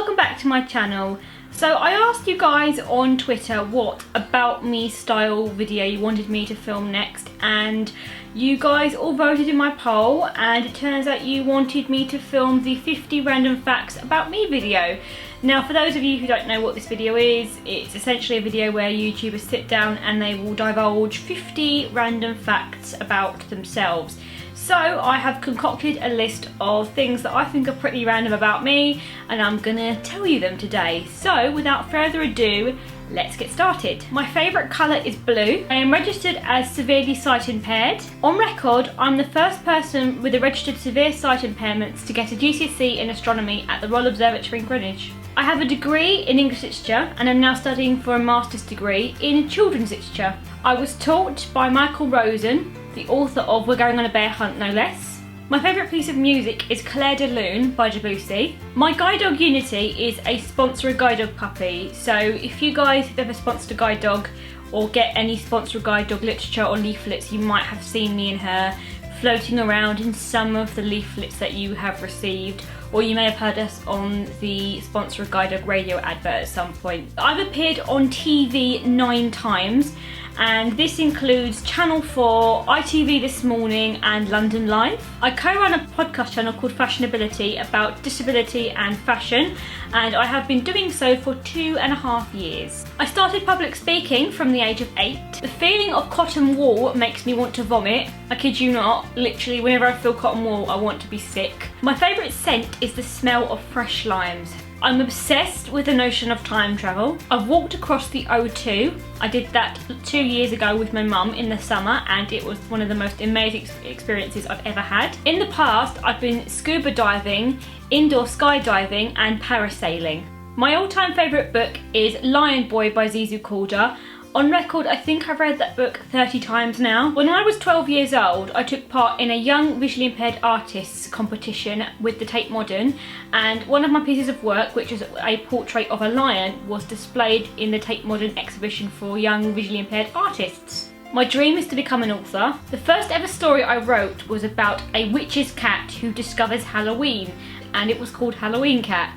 welcome back to my channel. So I asked you guys on Twitter what about me style video you wanted me to film next, and you guys all voted in my poll, and it turns out you wanted me to film the 50 random facts about me video. Now, for those of you who don't know what this video is, it's essentially a video where YouTubers sit down and they will divulge 50 random facts about themselves. So I have concocted a list of things that I think are pretty random about me, and I'm gonna tell you them today. So without further ado, let's get started. My favourite colour is blue. I am registered as severely sight impaired. On record, I'm the first person with a registered severe sight impairments to get a GCSE in astronomy at the Royal Observatory in Greenwich. I have a degree in English literature and am now studying for a master's degree in children's literature. I was taught by Michael Rosen, the author of We're Going on a Bear Hunt no less. My favourite piece of music is Claire de Lune by Debussy. My guide dog Unity is a sponsor a guide dog puppy, so if you guys have ever sponsored a guide dog or get any sponsor a guide dog literature or leaflets, you might have seen me and her floating around in some of the leaflets that you have received, or you may have heard us on the Sponsor a Guide Dog radio advert at some point. I've appeared on TV 9 times, and this includes Channel 4, ITV This Morning and London Live. I co-run a podcast channel called Fashionability about disability and fashion, and I have been doing so for 2.5 years. I started public speaking from the age of 8. The feeling of cotton wool makes me want to vomit. I kid you not, literally whenever I feel cotton wool I want to be sick. My favourite scent is the smell of fresh limes. I'm obsessed with the notion of time travel. I've walked across the O2. I did that 2 years ago with my mum in the summer, and it was one of the most amazing experiences I've ever had. In the past, I've been scuba diving, indoor skydiving and parasailing. My all-time favourite book is Lion Boy by Zizou Calder. On record, I think I've read that book 30 times now. When I was 12 years old, I took part in a young visually impaired artists competition with the Tate Modern, and one of my pieces of work, which is a portrait of a lion, was displayed in the Tate Modern exhibition for young visually impaired artists. My dream is to become an author. The first ever story I wrote was about a witch's cat who discovers Halloween, and it was called Halloween Cat.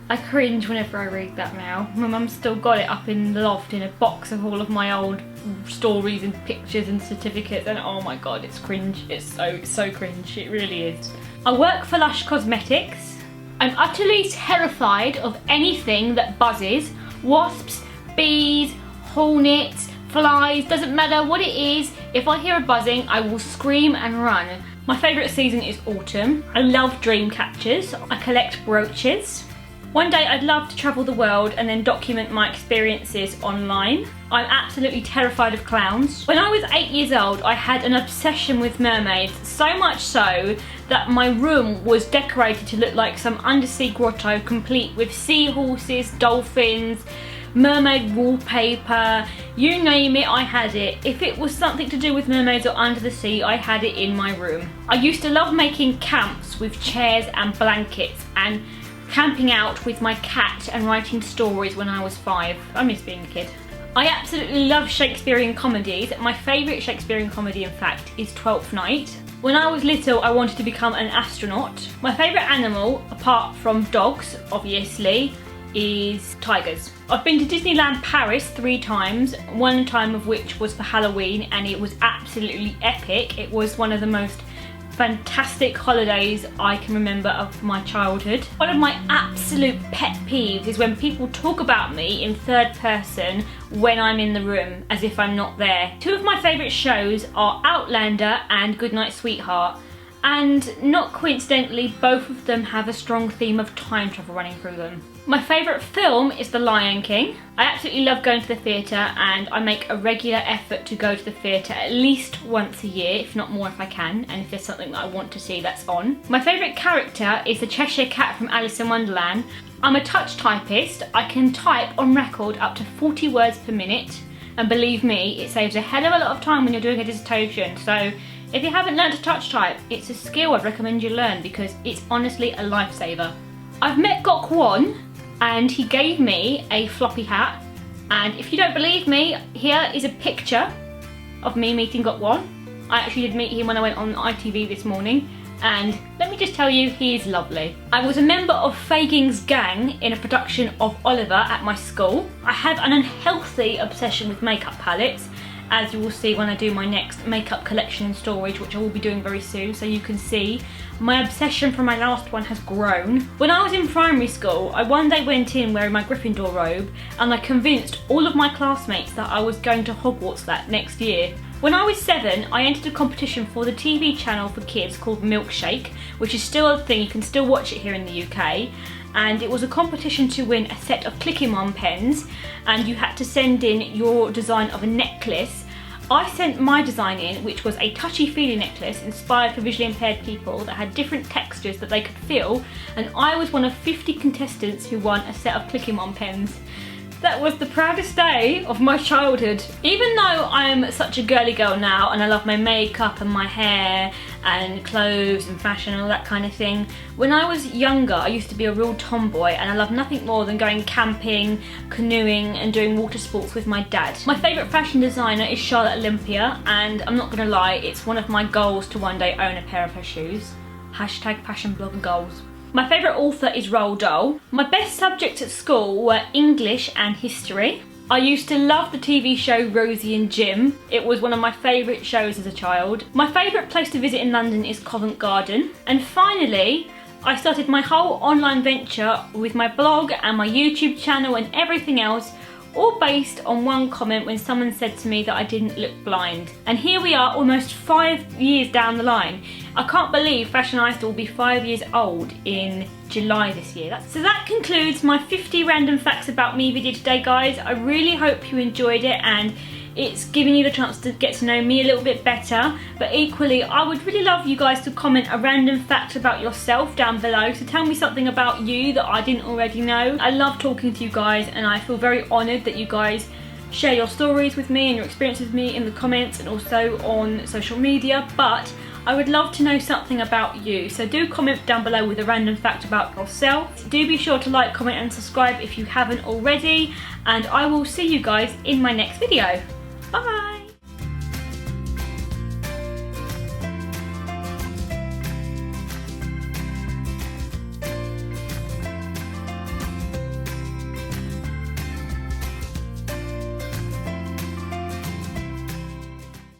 I cringe whenever I read that now. My mum's still got it up in the loft in a box of all of my old stories and pictures and certificates, and oh my god, it's cringe. It's so cringe, it really is. I work for Lush Cosmetics. I'm utterly terrified of anything that buzzes. Wasps, bees, hornets, flies, doesn't matter what it is. If I hear a buzzing, I will scream and run. My favourite season is autumn. I love dream catchers. I collect brooches. One day I'd love to travel the world and then document my experiences online. I'm absolutely terrified of clowns. When I was 8 years old, I had an obsession with mermaids, so much so that my room was decorated to look like some undersea grotto, complete with seahorses, dolphins, mermaid wallpaper, you name it, I had it. If it was something to do with mermaids or under the sea, I had it in my room. I used to love making camps with chairs and blankets, and camping out with my cat and writing stories when I was 5. I miss being a kid. I absolutely love Shakespearean comedies. My favourite Shakespearean comedy, in fact, is Twelfth Night. When I was little, I wanted to become an astronaut. My favourite animal, apart from dogs, obviously, is tigers. I've been to Disneyland Paris 3 times, one time of which was for Halloween, and it was absolutely epic. It was one of the most fantastic holidays I can remember of my childhood. One of my absolute pet peeves is when people talk about me in third person when I'm in the room, as if I'm not there. 2 of my favourite shows are Outlander and Goodnight Sweetheart, and not coincidentally, both of them have a strong theme of time travel running through them. My favourite film is The Lion King. I absolutely love going to the theatre, and I make a regular effort to go to the theatre at least once a year, if not more if I can, and if there's something that I want to see that's on. My favourite character is the Cheshire Cat from Alice in Wonderland. I'm a touch typist. I can type on record up to 40 words per minute, and believe me, it saves a hell of a lot of time when you're doing a dissertation, so if you haven't learned to touch type, it's a skill I'd recommend you learn because it's honestly a lifesaver. I've met Gok Wan, and he gave me a floppy hat, and if you don't believe me, here is a picture of me meeting Gok Wan. I actually did meet him when I went on ITV this morning, and let me just tell you, he is lovely. I was a member of Faging's gang in a production of Oliver at my school. I have an unhealthy obsession with makeup palettes, as you will see when I do my next makeup collection and storage, which I will be doing very soon, so you can see my obsession from my last one has grown. When I was in primary school, I one day went in wearing my Gryffindor robe, and I convinced all of my classmates that I was going to Hogwarts that next year. When I was 7, I entered a competition for the TV channel for kids called Milkshake, which is still a thing, you can still watch it here in the UK. And it was a competition to win a set of Click-In-One pens, and you had to send in your design of a necklace. I sent my design in, which was a touchy-feely necklace inspired for visually impaired people that had different textures that they could feel, and I was one of 50 contestants who won a set of Click-In-One pens. That was the proudest day of my childhood. Even though I'm such a girly girl now and I love my makeup and my hair and clothes and fashion and all that kind of thing, when I was younger I used to be a real tomboy, and I love nothing more than going camping, canoeing and doing water sports with my dad. My favourite fashion designer is Charlotte Olympia, and I'm not gonna lie, it's one of my goals to one day own a pair of her shoes. Hashtag passion blogger goals. My favourite author is Roald Dahl. My best subjects at school were English and history. I used to love the TV show Rosie and Jim. It was one of my favourite shows as a child. My favourite place to visit in London is Covent Garden. And finally, I started my whole online venture with my blog and my YouTube channel and everything else, all based on one comment when someone said to me that I didn't look blind. And here we are, almost 5 years down the line. I can't believe Fashioneyesta will be 5 years old in July this year. So that concludes my 50 random facts about me video today, guys. I really hope you enjoyed it, and it's giving you the chance to get to know me a little bit better. But equally, I would really love you guys to comment a random fact about yourself down below. So tell me something about you that I didn't already know. I love talking to you guys, and I feel very honoured that you guys share your stories with me and your experiences with me in the comments and also on social media. But I would love to know something about you, so do comment down below with a random fact about yourself. Do be sure to like, comment and subscribe if you haven't already, and I will see you guys in my next video. Bye!